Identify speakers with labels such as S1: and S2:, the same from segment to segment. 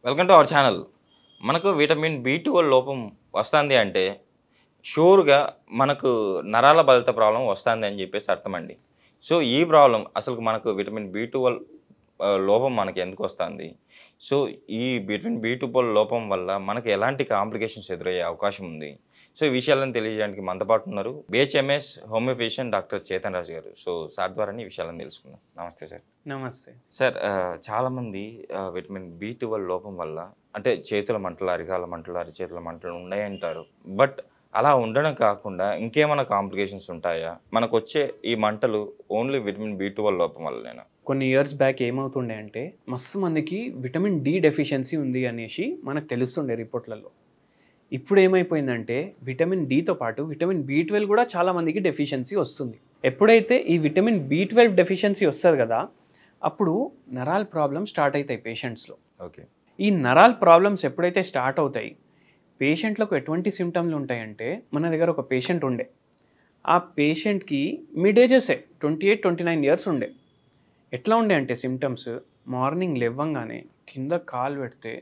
S1: Welcome to our channel. మనకు vitamin B12 లోపం వస్తుంది అంటే షూర్గా మనకు నరాల బలత ప్రాబ్లం వస్తుంది అని చెప్పేసి అర్థమండి. సో ఈ ప్రాబ్లం అసలు మనకు విటమిన్ బి12 లోపం మనకి ఎందుకు వస్తుంది? సో ఈ విటమిన్ బి12 లోపం వల్ల మనకు ఎలాంటి కాంప్లికేషన్స్ ఎదురయ్యే అవకాశం ఉంది? సో ఈ విషయాలను తెలియజేయడానికి మనతో పాటు ఉన్నారు బిహెచ్ఎంఎస్ హోమియోపేషియన్ డాక్టర్ చేతన్ రాజు గారు. సో సార్ ద్వారానే ఈ విషయాలను తెలుసుకుందాం. నమస్తే సార్.
S2: నమస్తే
S1: సార్. చాలామంది విటమిన్ బి12 లోపం వల్ల అంటే చేతుల మంటలు, అరికాల మంటలు, అరిచేతుల మంటలు ఉన్నాయంటారు. బట్ అలా ఉండడం కాకుండా ఇంకేమైనా కాంప్లికేషన్స్ ఉంటాయా? మనకు వచ్చే ఈ మంటలు ఓన్లీ విటమిన్ బి12 లోపం వల్లనేనా?
S2: కొన్ని ఇయర్స్ బ్యాక్ ఏమవుతుండే అంటే మస్తు మందికి విటమిన్ డి డెఫిషియన్సీ ఉంది అనేసి మనకు తెలుస్తుండే రిపోర్ట్లలో. ఇప్పుడు ఏమైపోయిందంటే విటమిన్ డితో పాటు విటమిన్ బి12 కూడా చాలా మందికి డెఫిషియన్సీ వస్తుంది. ఎప్పుడైతే ఈ విటమిన్ బి12 డెఫిషియన్సీ వస్తుంది కదా, అప్పుడు నరాల ప్రాబ్లమ్స్ స్టార్ట్ అవుతాయి పేషెంట్స్లో.
S1: ఓకే.
S2: ఈ నరాల ప్రాబ్లమ్స్ ఎప్పుడైతే స్టార్ట్ అవుతాయి, పేషెంట్లకు ఎటువంటి సిమ్టమ్లు ఉంటాయంటే, మన దగ్గర ఒక పేషెంట్ ఉండే, ఆ పేషెంట్కి మిడ్ ఏజెసే 28-29 ఇయర్స్ ఉండే. ఎట్లా ఉండే అంటే సిమ్టమ్స్, మార్నింగ్ లేవగానే కింద కాలు పెడితే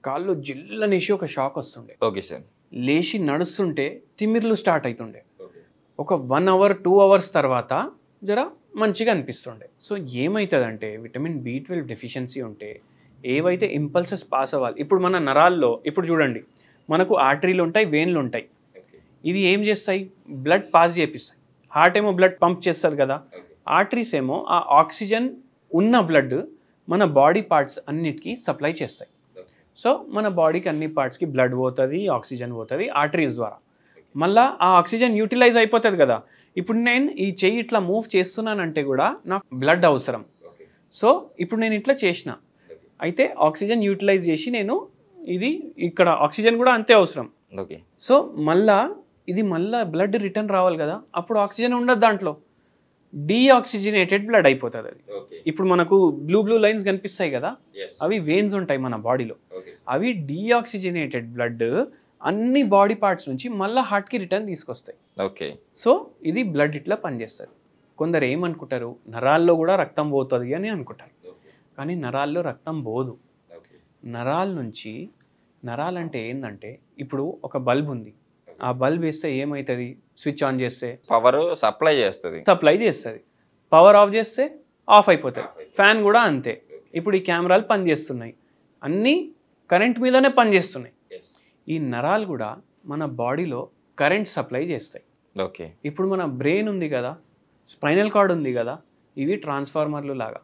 S2: కాళ్ళు జిల్లనేసి ఒక షాక్ వస్తుండే.
S1: Okay sir.
S2: లేచి నడుస్తుంటే తిమ్మిర్లు స్టార్ట్ అవుతుండే. ఒక 1 అవర్ 2 అవర్స్ తర్వాత జర మంచిగా అనిపిస్తుండే. సో ఏమవుతుందంటే విటమిన్ బి12 డెఫిషియన్సీ ఉంటే ఏవైతే ఇంపల్సెస్ పాస్ అవ్వాలి, ఇప్పుడు మన నరాల్లో ఇప్పుడు చూడండి, మనకు ఆర్టరీలు ఉంటాయి, వెయిన్లు ఉంటాయి. ఇవి ఏం చేస్తాయి? బ్లడ్ పాస్ చేపిస్తాయి. హార్ట్ ఏమో బ్లడ్ పంప్ చేస్తుంది కదా, ఆర్టరీస్ ఏమో ఆ ఆక్సిజన్ ఉన్న బ్లడ్ మన బాడీ పార్ట్స్ అన్నిటికీ సప్లై చేస్తాయి. సో మన బాడీకి అన్ని పార్ట్స్కి బ్లడ్ పోతుంది, ఆక్సిజన్ పోతుంది ఆర్టరీస్ ద్వారా. మళ్ళీ ఆ ఆక్సిజన్ యూటిలైజ్ అయిపోతుంది కదా. ఇప్పుడు నేను ఈ చెయ్యి ఇట్లా మూవ్ చేస్తున్నానంటే కూడా నాకు బ్లడ్ అవసరం. సో ఇప్పుడు నేను ఇట్లా చేసిన, అయితే ఆక్సిజన్ యూటిలైజ్ చేసి నేను ఇది ఇక్కడ ఆక్సిజన్ కూడా అంతే అవసరం.
S1: ఓకే.
S2: సో మళ్ళా ఇది మళ్ళా బ్లడ్ రిటర్న్ రావాలి కదా, అప్పుడు ఆక్సిజన్ ఉండదు దాంట్లో, డీఆక్సిజనేటెడ్ బ్లడ్ అయిపోతుంది అది. ఇప్పుడు మనకు బ్లూ లైన్స్ కనిపిస్తాయి కదా, అవి వెయిన్స్ ఉంటాయి మన బాడీలో. అవి డీఆక్సిజనేటెడ్ బ్లడ్ అన్ని బాడీ పార్ట్స్ నుంచి మళ్ళీ హార్ట్కి రిటర్న్ తీసుకొస్తాయి.
S1: ఓకే.
S2: సో ఇది బ్లడ్ ఇట్లా పనిచేస్తుంది. కొందరు ఏమనుకుంటారు, నరాల్లో కూడా రక్తం పోతుంది అని అనుకుంటారు, కానీ నరాల్లో రక్తం పోదు. నరాల నుంచి, నరాలంటే ఏంటంటే ఇప్పుడు ఒక బల్బ్ ఉంది, ఆ బల్బ్ వేస్తే ఏమవుతుంది? స్విచ్ ఆన్ చేస్తే
S1: పవర్ సప్లై చేస్తుంది,
S2: పవర్ ఆఫ్ చేస్తే ఆఫ్ అయిపోతుంది. ఫ్యాన్ కూడా అంతే. ఇప్పుడు ఈ కెమెరాలు పనిచేస్తున్నాయి, అన్నీ కరెంట్ మీదనే పనిచేస్తున్నాయి. ఈ నరాలు కూడా మన బాడీలో కరెంట్ సప్లై చేస్తాయి.
S1: ఓకే.
S2: ఇప్పుడు మన బ్రెయిన్ ఉంది కదా, స్పైనల్ కార్డ్ ఉంది కదా, ఇవి ట్రాన్స్ఫార్మర్లు లాగా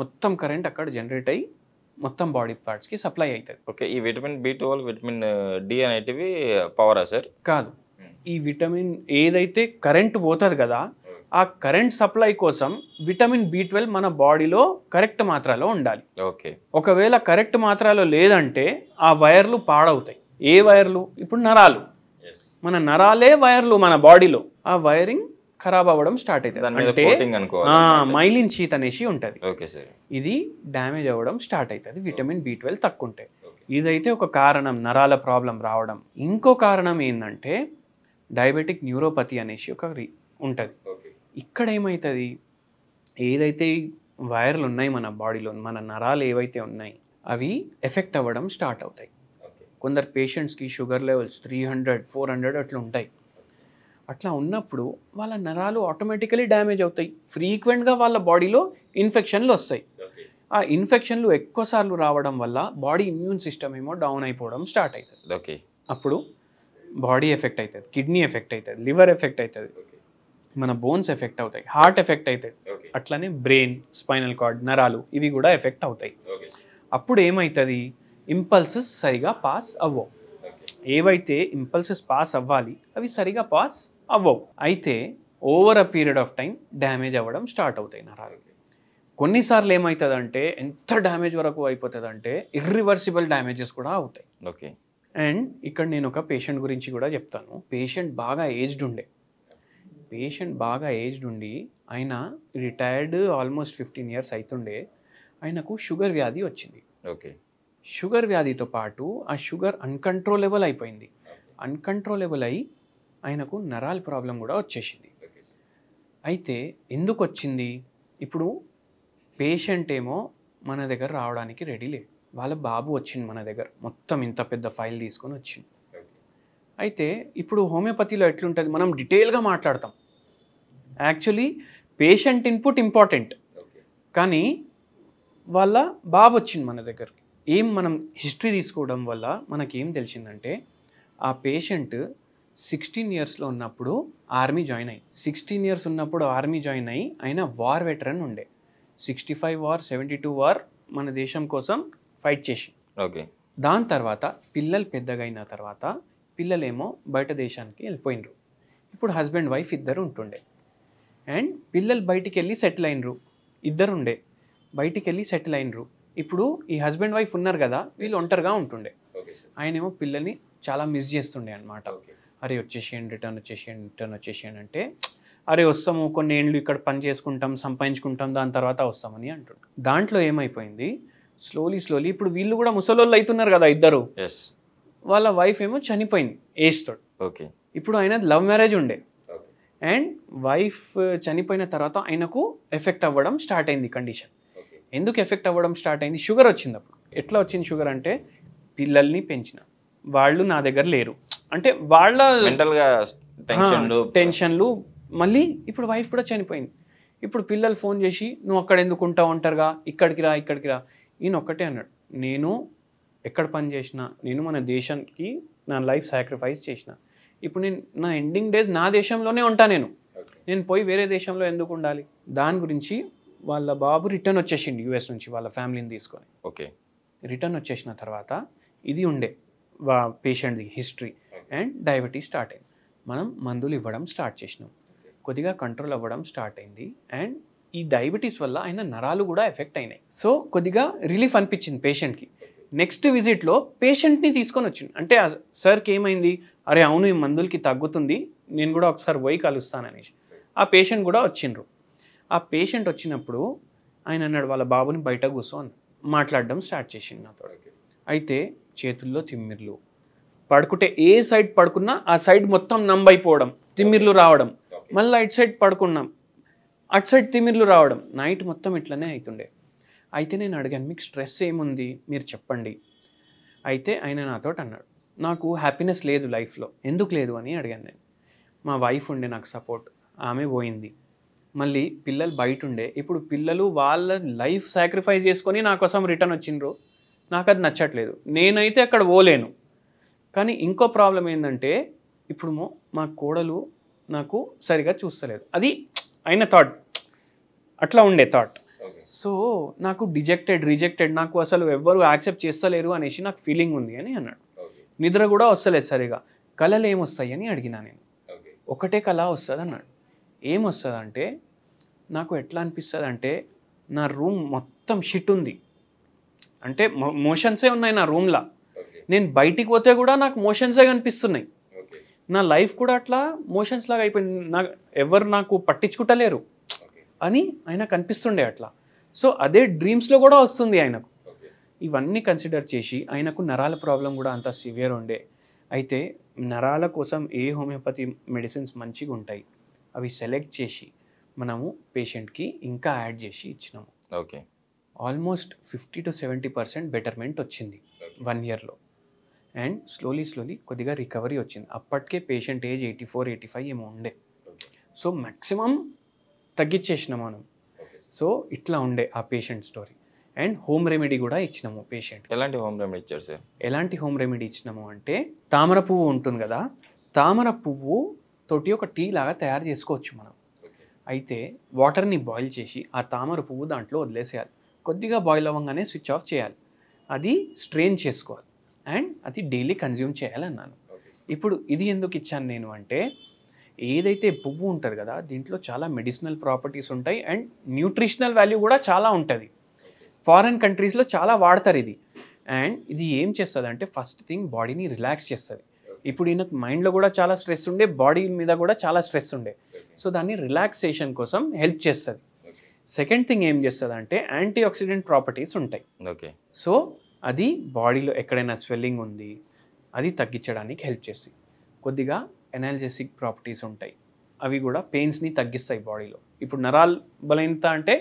S2: మొత్తం కరెంట్ అక్కడ జనరేట్ అయ్యి మొత్తం బాడీ పార్ట్స్కి సప్లై అవుతుంది.
S1: ఓకే. ఈ విటమిన్ బి12, విటమిన్ డి అనేటివి పవరా సార్?
S2: కాదు, ఈ విటమిన్ ఏదైతే కరెంట్ పోతుంది కదా, ఆ కరెంట్ సప్లై కోసం విటమిన్ బి12 మన బాడీలో కరెక్ట్ మాత్రలో ఉండాలి.
S1: ఓకే.
S2: ఒకవేళ కరెక్ట్ మాత్రలో లేదంటే ఆ వైర్లు పాడవుతాయి. ఏ వైర్లు? ఇప్పుడు నరాలు, మన నరాలే వైర్లు మన బాడీలో, ఆ వైరింగ్ ఖరాబ్ అవ్వడం స్టార్ట్ అవుతుంది. అంటే మైలిన్ షీత్ అనేసి ఉంటుంది, ఇది డ్యామేజ్ అవ్వడం స్టార్ట్ అవుతుంది విటమిన్ బి12 తక్కువ ఉంటే. ఇదైతే ఒక కారణం నరాల ప్రాబ్లం రావడం. ఇంకో కారణం ఏంటంటే డయాబెటిక్ న్యూరోపతి అనేసి ఒక ఉంటుంది. ఇక్కడ ఏమవుతుంది, ఏదైతే వైర్లు ఉన్నాయి మన బాడీలో, మన నరాలు ఏవైతే ఉన్నాయి అవి ఎఫెక్ట్ అవ్వడం స్టార్ట్ అవుతాయి. కొందరు పేషెంట్స్కి షుగర్ లెవెల్స్ 300-400 అట్లా ఉంటాయి. అట్లా ఉన్నప్పుడు వాళ్ళ నరాలు ఆటోమేటికలీ డ్యామేజ్ అవుతాయి. ఫ్రీక్వెంట్గా వాళ్ళ బాడీలో ఇన్ఫెక్షన్లు వస్తాయి. ఆ ఇన్ఫెక్షన్లు ఎక్కువసార్లు రావడం వల్ల బాడీ ఇమ్యూన్ సిస్టమ్ ఏమో డౌన్ అయిపోవడం స్టార్ట్ అవుతుంది.
S1: ఓకే.
S2: అప్పుడు బాడీ ఎఫెక్ట్ అవుతుంది, కిడ్నీ ఎఫెక్ట్ అవుతుంది, లివర్ ఎఫెక్ట్ అవుతుంది, మన బోన్స్ ఎఫెక్ట్ అవుతాయి, హార్ట్ ఎఫెక్ట్ అవుతుంది, అట్లనే బ్రెయిన్, స్పైనల్ కార్డ్, నరాలు ఇవి కూడా ఎఫెక్ట్ అవుతాయి. అప్పుడు ఏమవుతుంది, ఇంపల్సెస్ సరిగా పాస్ అవ్వవు. ఏవైతే ఇంపల్సెస్ పాస్ అవ్వాలి అవి సరిగా పాస్ అవ్వవు. అయితే over a period of time damage అవ్వడం స్టార్ట్ అవుతాయి నరాలు. కొన్నిసార్లు ఏమవుతుందంటే ఎంత డ్యామేజ్ వరకు అయిపోతుందంటే ఇర్రివర్సిబుల్ డ్యామేజెస్ కూడా అవుతాయి.
S1: ఓకే.
S2: అండ్ ఇక్కడ నేను ఒక పేషెంట్ గురించి కూడా చెప్తాను. పేషెంట్ బాగా ఏజ్డ్ ఉండి ఆయన రిటైర్డ్ ఆల్మోస్ట్ 15 ఇయర్స్ అవుతుండే, ఆయనకు షుగర్ వ్యాధి వచ్చింది.
S1: ఓకే.
S2: షుగర్ వ్యాధితో పాటు ఆ షుగర్ అన్కంట్రోలబుల్ అయిపోయింది. అన్కంట్రోలబుల్ అయి ఆయనకు నరాల ప్రాబ్లం కూడా వచ్చేసింది. అయితే ఎందుకు వచ్చింది? ఇప్పుడు పేషెంట్ ఏమో మన దగ్గర రావడానికి రెడీ లేదు. వాళ్ళ బాబు వచ్చింది మన దగ్గర, మొత్తం ఇంత పెద్ద ఫైల్ తీసుకొని వచ్చింది. అయితే ఇప్పుడు హోమియోపతిలో ఎట్లుంటుంది, మనం డీటెయిల్గా మాట్లాడతాం. యాక్చువల్లీ పేషెంట్ ఇన్పుట్ ఇంపార్టెంట్, కానీ వాళ్ళ బాబు వచ్చింది మన దగ్గరికి. మనం హిస్టరీ తీసుకోవడం వల్ల మనకేం తెలిసిందంటే, ఆ పేషెంట్ 16 ఇయర్స్లో ఉన్నప్పుడు ఆర్మీ జాయిన్ అయ్యి, 16 ఇయర్స్ ఉన్నప్పుడు ఆర్మీ జాయిన్ అయ్యి ఆయన వార్ వెటరన్ ఉండే. 65 వార్ 72 వార్ మన దేశం కోసం ఫైట్ చేసి,
S1: ఓకే.
S2: దాని తర్వాత పిల్లలు పెద్దగా అయిన తర్వాత పిల్లలేమో బయట దేశానికి వెళ్ళిపోయినరు. ఇప్పుడు హస్బెండ్ వైఫ్ ఇద్దరు ఉంటుండే, అండ్ పిల్లలు బయటికి వెళ్ళి సెటిల్ అయినరు, ఇద్దరు ఉండే బయటికి వెళ్ళి సెటిల్ అయినరు. ఇప్పుడు ఈ హస్బెండ్ వైఫ్ ఉన్నారు కదా, వీళ్ళు ఒంటరిగా ఉంటుండే. ఆయనేమో పిల్లల్ని చాలా మిస్ చేస్తుండే అనమాట. అరే వచ్చేసేయండి, రిటర్న్ వచ్చేసేయండి అంటే, అరే వస్తాము కొన్ని ఏళ్ళు ఇక్కడ పని చేసుకుంటాం, సంపాదించుకుంటాం, దాని తర్వాత వస్తామని అంటుండే. దాంట్లో ఏమైపోయింది, స్లోలీ ఇప్పుడు వీళ్ళు కూడా ముసలోళ్ళు అవుతున్నారు కదా ఇద్దరు. వాళ్ళ వైఫ్ ఏమో చనిపోయింది ఏజ్తో.
S1: ఓకే.
S2: ఇప్పుడు ఆయన లవ్ మ్యారేజ్ ఉండే, అండ్ వైఫ్ చనిపోయిన తర్వాత ఆయనకు ఎఫెక్ట్ అవ్వడం స్టార్ట్ అయింది కండిషన్. ఎందుకు ఎఫెక్ట్ అవ్వడం స్టార్ట్ అయింది, షుగర్ వచ్చింది. అప్పుడు ఎట్లా వచ్చింది షుగర్ అంటే, పిల్లల్ని పెంచిన వాళ్ళు నా దగ్గర లేరు అంటే వాళ్ళ
S1: మెంటల్గా
S2: టెన్షన్లు, మళ్ళీ ఇప్పుడు వైఫ్ కూడా చనిపోయింది. ఇప్పుడు పిల్లలు ఫోన్ చేసి, నువ్వు అక్కడ ఎందుకు ఉంటావు ఒంటరిగా, ఇక్కడికి రా. ఈయన ఒక్కటే అన్నాడు, నేను ఎక్కడ పని చేసినా, నేను మన దేశానికి నా లైఫ్ సాక్రిఫైస్ చేసిన. ఇప్పుడు నేను నా ఎండింగ్ డేస్ నా దేశంలోనే ఉంటా, నేను పోయి వేరే దేశంలో ఎందుకు ఉండాలి. దాని గురించి వాళ్ళ బాబు రిటర్న్ వచ్చేసిండు యూఎస్ నుంచి వాళ్ళ ఫ్యామిలీని తీసుకొని.
S1: ఓకే.
S2: రిటర్న్ వచ్చేసిన తర్వాత ఇది ఉండే పేషెంట్ది హిస్టరీ, అండ్ డయాబెటీస్ స్టార్ట్ అయింది. మనం మందులు ఇవ్వడం స్టార్ట్ చేసినాం, కొద్దిగా కంట్రోల్ అవ్వడం స్టార్ట్ అయింది. అండ్ ఈ డయాబెటీస్ వల్ల ఆయన నరాలు కూడా ఎఫెక్ట్ అయినాయి. సో కొద్దిగా రిలీఫ్ అనిపించింది పేషెంట్కి. నెక్స్ట్ విజిట్లో పేషెంట్ని తీసుకొని వచ్చింది. అంటే సార్కి ఏమైంది, అరే అవును ఈ మందులకి తగ్గుతుంది, నేను కూడా ఒకసారి పోయి కలుస్తాననేసి ఆ పేషెంట్ కూడా వచ్చిండ్రు. ఆ పేషెంట్ వచ్చినప్పుడు ఆయన అన్నాడు, వాళ్ళ బాబుని బయట కూర్చో అని మాట్లాడడం స్టార్ట్ చేసింది నాతో. అయితే చేతుల్లో తిమ్మిర్లు, పడుకుంటే ఏ సైడ్ పడుకున్నా ఆ సైడ్ మొత్తం నంబైపోవడం, తిమ్మిర్లు రావడం, మళ్ళీ ఇటు సైడ్ పడుకున్నాం అటు సైడ్ తిమ్మిర్లు రావడం, నైట్ మొత్తం ఇట్లనే అవుతుండే. అయితే నేను అడిగాను, మీకు స్ట్రెస్ ఏముంది మీరు చెప్పండి. అయితే ఆయన నాతో అన్నాడు, నాకు హ్యాపీనెస్ లేదు లైఫ్లో. ఎందుకు లేదు అని అడిగాను నేను. మా వైఫ్ ఉండే నాకు సపోర్ట్, ఆమె పోయింది. మళ్ళీ పిల్లలు బయట ఉండే, ఇప్పుడు పిల్లలు వాళ్ళ లైఫ్ సాక్రిఫైస్ చేసుకొని నా కోసం రిటర్న్ వచ్చిండ్రు, నాకు అది నచ్చట్లేదు, నేనైతే అక్కడ పోలేను. కానీ ఇంకో ప్రాబ్లం ఏంటంటే, ఇప్పుడు మా కోడలు నాకు సరిగా చూస్తలేదు, అది అయిన థాట్, అట్లా ఉండే థాట్. సో నాకు రిజెక్టెడ్, నాకు అసలు ఎవ్వరు యాక్సెప్ట్ చేస్తలేరు అనేసి నాకు ఫీలింగ్ ఉంది అని అన్నాడు. నిద్ర కూడా వస్తలేదు సరిగా, కళలు ఏమొస్తాయి అని అడిగినా నేను. ఒకటే కళ వస్తుంది అన్నాడు. ఏమొస్తుంది అంటే, నాకు ఎట్లా అనిపిస్తుంది అంటే, నా రూమ్ మొత్తం షిట్ ఉంది, అంటే మోషన్సే ఉన్నాయి నా రూమ్లో, నేను బయటికి పోతే కూడా నాకు మోషన్సే కనిపిస్తున్నాయి, నా లైఫ్ కూడా అట్లా మోషన్స్ లాగా అయిపోయింది, ఎవరు నాకు పట్టించుకుంటలేరు అని ఆయన కనిపిస్తుండే అట్లా. సో అదే డ్రీమ్స్లో కూడా వస్తుంది ఆయనకు. ఇవన్నీ కన్సిడర్ చేసి ఆయనకు నరాల ప్రాబ్లం కూడా అంత సివియర్ ఉండే. అయితే నరాల కోసం ఏ హోమియోపతి మెడిసిన్స్ మంచిగా ఉంటాయి అవి సెలెక్ట్ చేసి మనము పేషెంట్కి ఇంకా యాడ్ చేసి ఇచ్చినాము.
S1: ఓకే.
S2: ఆల్మోస్ట్ 50 to 70% బెటర్మెంట్ వచ్చింది 1 yearలో. అండ్ స్లోలీ కొద్దిగా రికవరీ వచ్చింది. అప్పటికే పేషెంట్ ఏజ్ 84, 85 ఏమో ఉండే. సో మ్యాక్సిమం తగ్గించేసినాం మనం. సో ఇట్లా ఉండే ఆ patient story. And home remedy కూడా ఇచ్చినాము పేషెంట్.
S1: ఎలాంటి హోమ్ రెమెడీ ఇచ్చారు సార్?
S2: ఎలాంటి హోమ్ రెమెడీ ఇచ్చినాము అంటే, తామర పువ్వు ఉంటుంది కదా, తామర పువ్వు తోటి ఒక టీ లాగా తయారు చేసుకోవచ్చు మనం. అయితే వాటర్ని బాయిల్ చేసి ఆ తామర పువ్వు దాంట్లో వదిలేసేయాలి, కొద్దిగా బాయిల్ అవ్వగానే స్విచ్ ఆఫ్ చేయాలి, అది స్ట్రెయిన్ చేసుకోవాలి, అండ్ అది డైలీ కన్జ్యూమ్ చేయాలన్నాను. ఇప్పుడు ఇది ఎందుకు ఇచ్చాను నేను అంటే, ఏదైతే పువ్వు ఉంటుంది కదా దీంట్లో చాలా మెడిసినల్ ప్రాపర్టీస్ ఉంటాయి అండ్ న్యూట్రిషనల్ వాల్యూ కూడా చాలా ఉంటుంది. ఫారెన్ కంట్రీస్లో చాలా వాడతారు ఇది. అండ్ ఇది ఏం చేస్తుంది అంటే, ఫస్ట్ థింగ్ బాడీని రిలాక్స్ చేస్తుంది. ఇప్పుడు ఈయనకు మైండ్లో కూడా చాలా స్ట్రెస్ ఉండే, బాడీ మీద కూడా చాలా స్ట్రెస్ ఉండే, సో దాన్ని రిలాక్సేషన్ కోసం హెల్ప్ చేస్తుంది. సెకండ్ థింగ్ ఏం చేస్తుంది అంటే, యాంటీ ఆక్సిడెంట్ ప్రాపర్టీస్ ఉంటాయి.
S1: ఓకే.
S2: సో అది బాడీలో ఎక్కడైనా స్వెల్లింగ్ ఉంది అది తగ్గించడానికి హెల్ప్ చేస్తుంది. కొద్దిగా ఎనాల్జెసిక్ ప్రాపర్టీస్ ఉంటాయి, అవి కూడా పెయిన్స్ని తగ్గిస్తాయి బాడీలో. ఇప్పుడు నరాల్ బలహీనత అంటే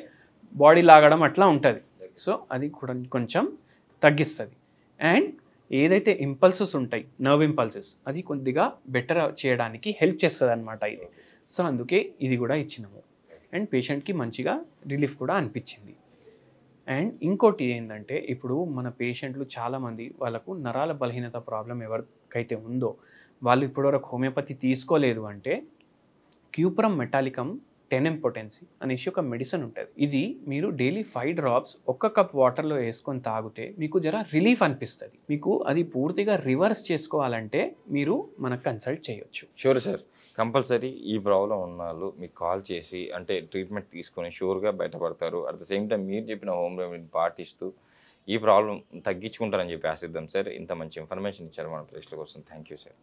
S2: బాడీ లాగడం అట్లా ఉంటుంది, సో అది కూడా కొంచెం తగ్గిస్తుంది. అండ్ ఏదైతే ఇంపల్సెస్ ఉంటాయి, నర్వ్ ఇంపల్సెస్, అది కొద్దిగా బెటర్ చేయడానికి హెల్ప్ చేస్తుంది అనమాట ఇది. సో అందుకే ఇది కూడా ఇచ్చినాము. అండ్ పేషెంట్కి మంచిగా రిలీఫ్ కూడా అనిపించింది. అండ్ ఇంకోటి ఏంటంటే, ఇప్పుడు మన పేషెంట్లు చాలామంది వాళ్ళకు నరాల బలహీనత ప్రాబ్లం ఎవరికైతే ఉందో వాళ్ళు ఇప్పటివరకు హోమియోపతి తీసుకోలేదు అంటే క్యూప్రమ్ మెటాలికమ్ 10 పొటెన్సీ అనేసి ఒక మెడిసిన్ ఉంటుంది. ఇది మీరు డైలీ 5 డ్రాప్స్ 1 కప్ వాటర్లో వేసుకొని తాగితే మీకు జర రిలీఫ్ అనిపిస్తుంది. మీకు అది పూర్తిగా రివర్స్ చేసుకోవాలంటే మీరు మనకు కన్సల్ట్ చేయొచ్చు.
S1: షూర్ సార్, కంపల్సరీ ఈ ప్రాబ్లం ఉన్న వాళ్ళు మీకు కాల్ చేసి అంటే ట్రీట్మెంట్ తీసుకొని షూర్గా బయటపడతారు. అట్ ద సేమ్ టైం మీరు చెప్పిన హోమ్ రెమెడీని పాటిస్తూ ఈ ప్రాబ్లం తగ్గించుకుంటారని చెప్పి ఆశిద్దాం సార్. ఇంత మంచి ఇన్ఫర్మేషన్ ఇచ్చారు మన ప్రేక్షకుల కోసం. Thank you sir.